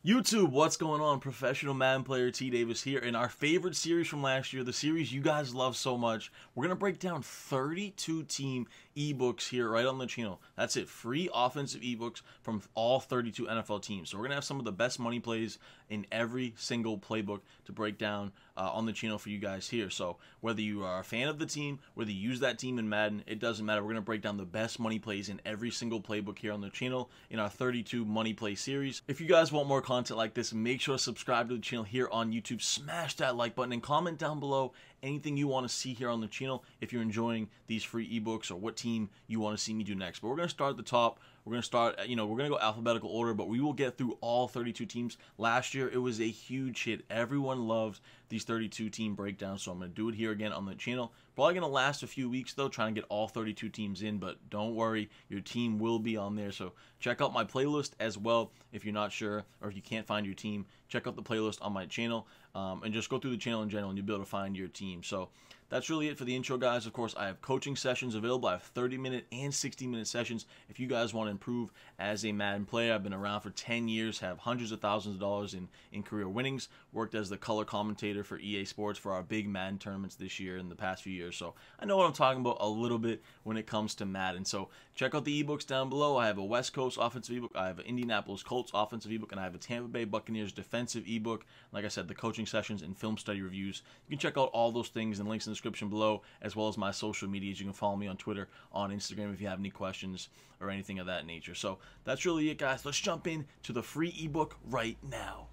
YouTube, what's going on? Professional Madden player T Davis here. In our favorite series from last year, the series you guys love so much, we're going to break down 32 team ebooks here right on the channel. That's it, free offensive ebooks from all 32 NFL teams. So we're going to have some of the best money plays in every single playbook to break down on the channel for you guys here. So whether you are a fan of the team, whether you use that team in Madden, it doesn't matter. We're going to break down the best money plays in every single playbook here on the channel in our 32 money play series. If you guys want more content like this, make sure to subscribe to the channel here on YouTube. Smash that like button and comment down below anything you want to see here on the channel if you're enjoying these free ebooks or what team you want to see me do next. But we're going to start at the top. We're going to start, we're going to go alphabetical order, but we will get through all 32 teams. Last year, it was a huge hit. Everyone loved these 32 team breakdowns, so I'm going to do it here again on the channel. Probably going to last a few weeks, though, trying to get all 32 teams in, but don't worry, your team will be on there. So check out my playlist as well if you're not sure or if you can't find your team. Check out the playlist on my channel and just go through the channel in general, and you'll be able to find your team. So that's really it for the intro, guys. Of course, I have coaching sessions available. I have 30-minute and 60-minute sessions if you guys want to improve as a Madden player. I've been around for 10 years, have hundreds of thousands of dollars in career winnings, worked as the color commentator for EA Sports for our big Madden tournaments this year and the past few years. So I know what I'm talking about a little bit when it comes to Madden. So check out the ebooks down below. I have a West Coast offensive ebook, I have an Indianapolis Colts offensive ebook, and I have a Tampa Bay Buccaneers defensive ebook. Like I said, the coaching sessions and film study reviews. You can check out all those things in links in the description below, as well as my social medias. You can follow me on Twitter, on Instagram if you have any questions or anything of that nature. So that's really it, guys. Let's jump in to the free ebook right now.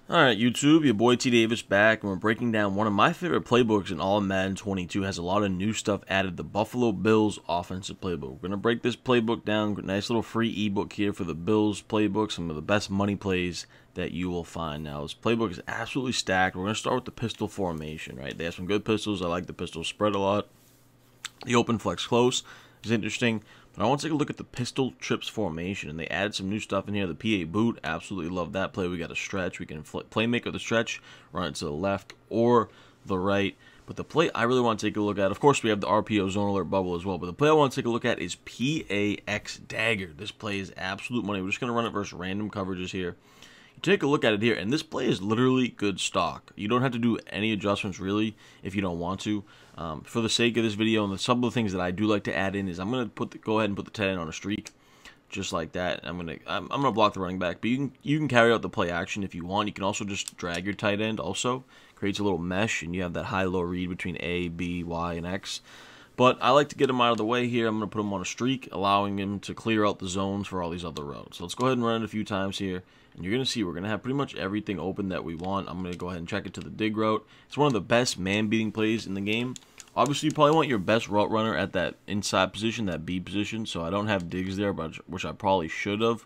Alright, YouTube, your boy T Davis back, and we're breaking down one of my favorite playbooks in all of Madden 22. Has a lot of new stuff added, the Buffalo Bills offensive playbook. We're going to break this playbook down. Nice little free ebook here for the Bills playbook, some of the best money plays that you will find. Now, this playbook is absolutely stacked. We're going to start with the pistol formation, right? They have some good pistols. I like the pistol spread a lot. The open flex close is interesting. But I want to take a look at the pistol trips formation, and they added some new stuff in here. The PA boot, absolutely love that play. We got a stretch. We can playmaker the stretch, run it to the left or the right. But the play I really want to take a look at, of course, we have the RPO zone alert bubble as well. But the play I want to take a look at is PAX dagger. This play is absolute money. We're just going to run it versus random coverages here. You take a look at it here, and this play is literally good stock. You don't have to do any adjustments really if you don't want to. For the sake of this video, and some of the things that I do like to add in is I'm gonna go ahead and put the tight end on a streak, just like that. I'm gonna block the running back, but you can carry out the play action if you want. You can also just drag your tight end. Also creates a little mesh, and you have that high-low read between A, B, Y, and X. But I like to get him out of the way here. I'm going to put him on a streak, allowing him to clear out the zones for all these other routes. So let's go ahead and run it a few times here. And you're going to see we're going to have pretty much everything open that we want. I'm going to go ahead and check it to the dig route. It's one of the best man-beating plays in the game. Obviously, you probably want your best route runner at that inside position, that B position. So I don't have digs there, which I probably should have.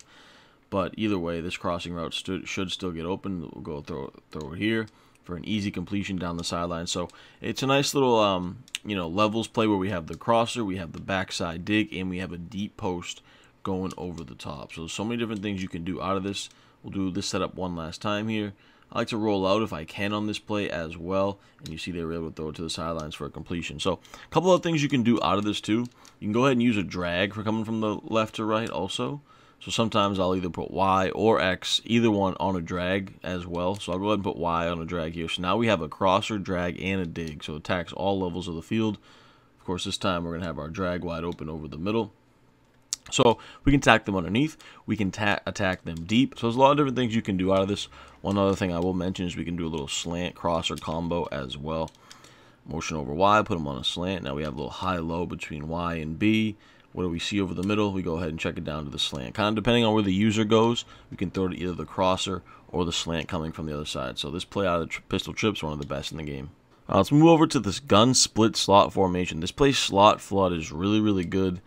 But either way, this crossing route should still get open. We'll go throw it here for an easy completion down the sideline. So it's a nice little, levels play where we have the crosser, we have the backside dig, and we have a deep post going over the top. So many different things you can do out of this. We'll do this setup one last time here. I like to roll out if I can on this play as well. And you see they were able to throw it to the sidelines for a completion. So a couple of things you can do out of this too. You can go ahead and use a drag for coming from the left to right also. So sometimes I'll either put Y or X, either one on a drag as well. So I'll go ahead and put Y on a drag here. So now we have a crosser, drag, and a dig. So it attacks all levels of the field. Of course, this time we're going to have our drag wide open over the middle. So we can attack them underneath. We can attack them deep. So there's a lot of different things you can do out of this. One other thing I will mention is we can do a little slant crosser combo as well. Motion over Y, put them on a slant. Now we have a little high-low between Y and B. What do we see over the middle? We go ahead and check it down to the slant. Kind of depending on where the user goes, we can throw to either the crosser or the slant coming from the other side. So this play out of the pistol trip is one of the best in the game. Let's move over to this gun split slot formation. This play slot flood is really, really good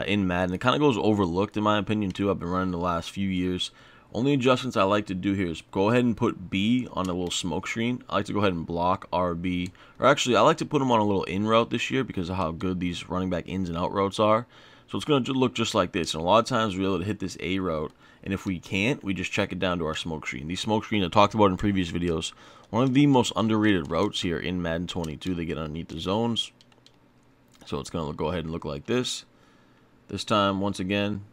in Madden. It kind of goes overlooked in my opinion too. I've been running the last few years. Only adjustments I like to do here is go ahead and put B on a little smoke screen. I like to go ahead and block RB. Or actually, I like to put them on a little in route this year because of how good these running back ins and out routes are. So it's going to look just like this. And a lot of times we're able to hit this A route. And if we can't, we just check it down to our smoke screen. These smoke screens I talked about in previous videos. One of the most underrated routes here in Madden 22. They get underneath the zones. So it's going to go ahead and look like this. This time, once again,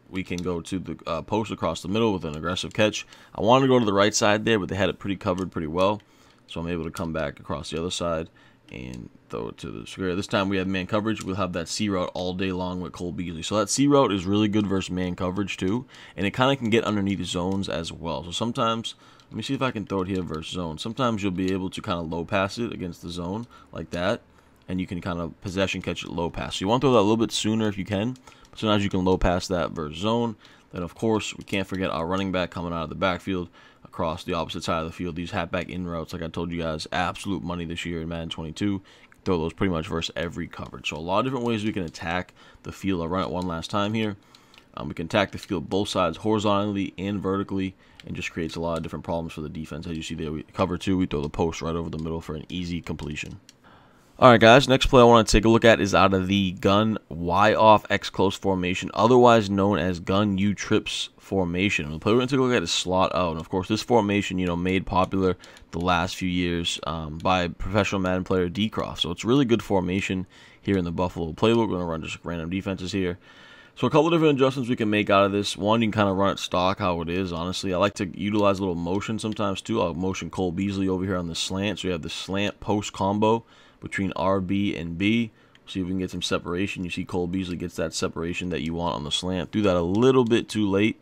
we can go to the post across the middle with an aggressive catch. I wanted to go to the right side there, but they had it pretty covered pretty well. So I'm able to come back across the other side and throw it to the square. This time we have man coverage. We'll have that C route all day long with Cole Beasley. So that C route is really good versus man coverage too. And it kind of can get underneath zones as well. So sometimes, let me see if I can throw it here versus zone. Sometimes you'll be able to kind of low pass it against the zone like that. And you can kind of possession catch it low pass. So you want to throw that a little bit sooner if you can. But sometimes you can low pass that versus zone. Then of course, we can't forget our running back coming out of the backfield across the opposite side of the field. These halfback in routes, like I told you guys, absolute money this year in Madden 22. Throw those pretty much versus every coverage. So a lot of different ways we can attack the field. I'll run it one last time here. We can attack the field both sides horizontally and vertically, and just creates a lot of different problems for the defense. As you see there, we cover two, we throw the post right over the middle for an easy completion. Alright guys, next play I want to take a look at is out of the gun Y off X close formation, otherwise known as gun U trips formation. The play we're going to take a look at is slot out. And of course, this formation, made popular the last few years by professional Madden player D-Croft. So it's a really good formation here in the Buffalo playbook. We're going to run just random defenses here. So a couple of different adjustments we can make out of this. One, you can kind of run it stock how it is, honestly. I like to utilize a little motion sometimes too. I'll motion Cole Beasley over here on the slant. So we have the slant post combo between RB and B. See if we can get some separation. You see Cole Beasley gets that separation that you want on the slant. Do that a little bit too late.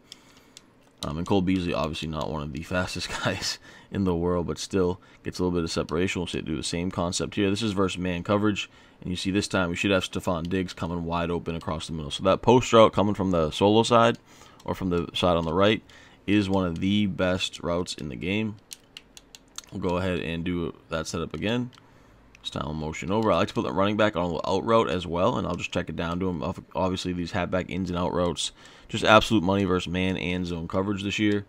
And Cole Beasley, obviously not one of the fastest guys in the world, but still gets a little bit of separation. We'll do the same concept here. This is versus man coverage. And you see this time we should have Stephon Diggs coming wide open across the middle. So that post route coming from the solo side or from the side on the right is one of the best routes in the game. We'll go ahead and do that setup again. Style motion over. I like to put the running back on a little out route as well, and I'll just check it down to him. Obviously, these halfback ins and out routes, just absolute money versus man and zone coverage this year.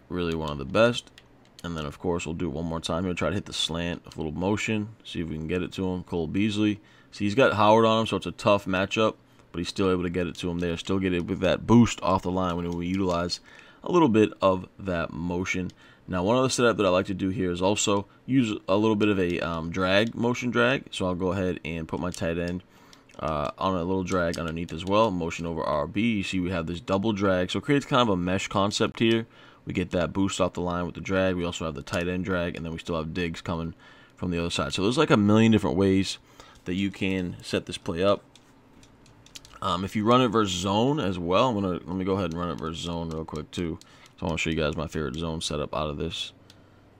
Really one of the best. And then, of course, we'll do it one more time. We'll try to hit the slant, a little motion, see if we can get it to him. Cole Beasley. See, he's got Howard on him, so it's a tough matchup, but he's still able to get it to him there. Still get it with that boost off the line when we utilize a little bit of that motion. Now, one other setup that I like to do here is also use a little bit of a motion drag. So I'll go ahead and put my tight end on a little drag underneath as well. Motion over RB. You see we have this double drag. So it creates kind of a mesh concept here. We get that boost off the line with the drag. We also have the tight end drag, and then we still have Diggs coming from the other side. So there's like a million different ways that you can set this play up. If you run it versus zone as well, let me go ahead and run it versus zone real quick too. So I want to show you guys my favorite zone setup out of this.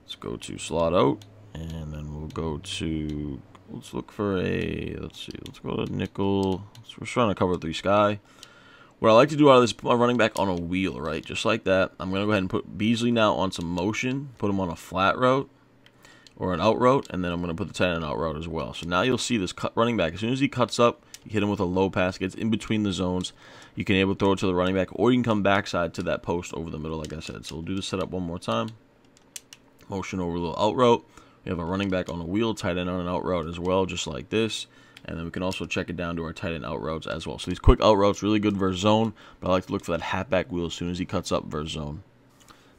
Let's go to slot out, and then we'll go to, let's look for a, let's go to nickel. So we're trying to cover 3 sky. What I like to do out of this, put my running back on a wheel, right? Just like that. I'm going to go ahead and put Beasley now on some motion, put him on a flat route or an out route, and then I'm going to put the tight end out route as well. So now you'll see this running back. As soon as he cuts up, you hit him with a low pass, gets in between the zones. You can able to throw it to the running back, or you can come backside to that post over the middle, like I said. So we'll do the setup one more time. Motion over a little out route. We have a running back on a wheel, tight end on an out route as well, just like this. And then we can also check it down to our tight end out routes as well. So these quick out routes, really good versus zone, but I like to look for that halfback wheel as soon as he cuts up versus zone.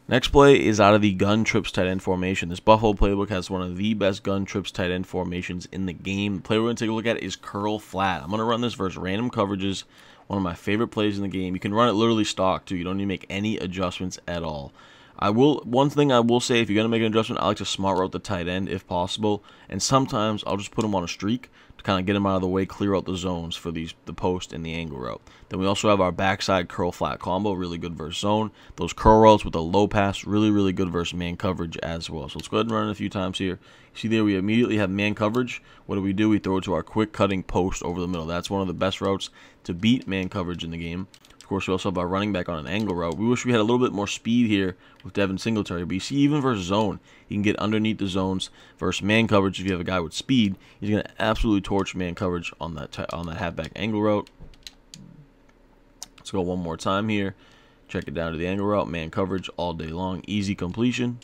Next play is out of the gun trips tight end formation. This Buffalo playbook has one of the best gun trips tight end formations in the game. The play we're going to take a look at is curl flat. I'm going to run this versus random coverages. One of my favorite plays in the game. You can run it literally stock too. You don't need to make any adjustments at all. One thing I will say, if you're going to make an adjustment, I like to smart route the tight end if possible. And sometimes I'll just put him on a streak to kind of get him out of the way, clear out the zones for the post and the angle route. Then we also have our backside curl flat combo, really good versus zone. Those curl routes with a low pass, really, really good versus man coverage as well. So let's go ahead and run it a few times here. See there, we immediately have man coverage. What do? We throw it to our quick cutting post over the middle. That's one of the best routes to beat man coverage in the game. Of course, we also have our running back on an angle route. We wish we had a little bit more speed here with Devin Singletary. But you see, even versus zone, he can get underneath the zones versus man coverage. If you have a guy with speed, he's going to absolutely torch man coverage on that halfback angle route. Let's go one more time here. Check it down to the angle route. Man coverage all day long. Easy completion.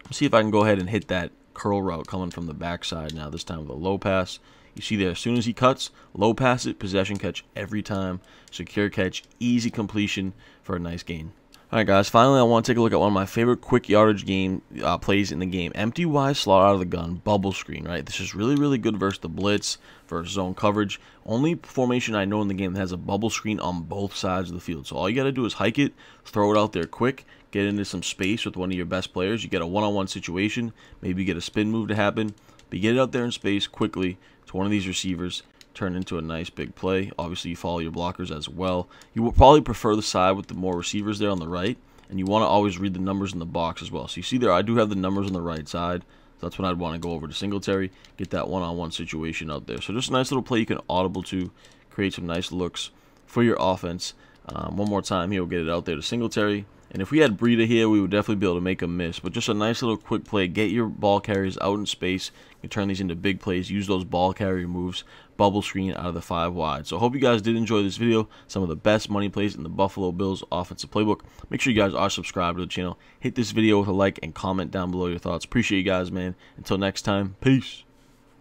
Let's see if I can go ahead and hit that curl route coming from the backside now, this time with a low pass. You see there, as soon as he cuts, low pass it, possession catch every time. Secure catch, easy completion for a nice gain. Alright guys, finally I want to take a look at one of my favorite quick yardage plays in the game. Empty wide slot out of the gun, bubble screen, right? This is really good versus the blitz, versus zone coverage. Only formation I know in the game that has a bubble screen on both sides of the field. So all you got to do is hike it, throw it out there quick, get into some space with one of your best players. You get a one-on-one situation, maybe get a spin move to happen, but you get it out there in space quickly to one of these receivers. Turn into a nice big play. Obviously, you follow your blockers as well. You will probably prefer the side with the more receivers there on the right, and you want to always read the numbers in the box as well. So you see there, I do have the numbers on the right side. So that's when I'd want to go over to Singletary, get that one-on-one situation out there. So just a nice little play you can audible to, create some nice looks for your offense. One more time here, we'll get it out there to Singletary. And if we had Breida here, we would definitely be able to make a miss. But just a nice little quick play. Get your ball carriers out in space. You can turn these into big plays. Use those ball carrier moves. Bubble screen out of the 5 wide. So I hope you guys did enjoy this video. Some of the best money plays in the Buffalo Bills offensive playbook. Make sure you guys are subscribed to the channel. Hit this video with a like and comment down below your thoughts. Appreciate you guys, man. Until next time, peace.